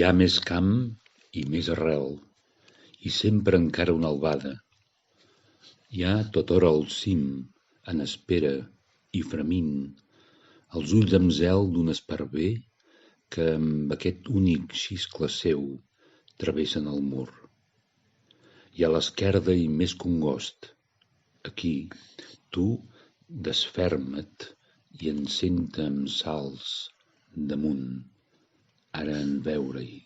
Hi ha més camp i més arrel, i sempre encara una albada. Hi ha tothora al cim, en espera i fremint, els ulls amb zel d'un esparver que amb aquest únic xiscle seu travessen el mur. I a l'esquerda i més congost, aquí, tu desferma't i encenta amb salts damunt, ara en veure-hi.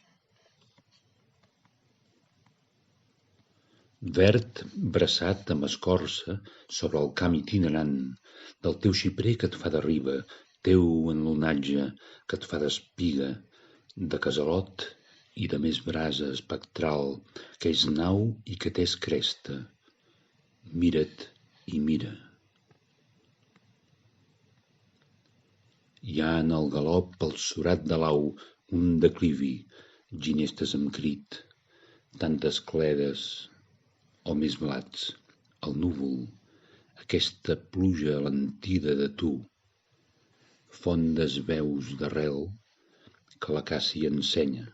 Verd braçat amb escorça sobre el camp itinerant del teu xiprer que et fa de riba, teu enlunatge que et fa d'espiga, de casalot i de més brasa espectral que és nau i que t'és cresta. Mira't i mira. Hi ha en el galop pel surat de l'au un declivi, ginestes amb crit, tantes cledes o més blats, el núvol, aquesta pluja alentida de tu, fondes veus d'arrel que la Càssia ensenya.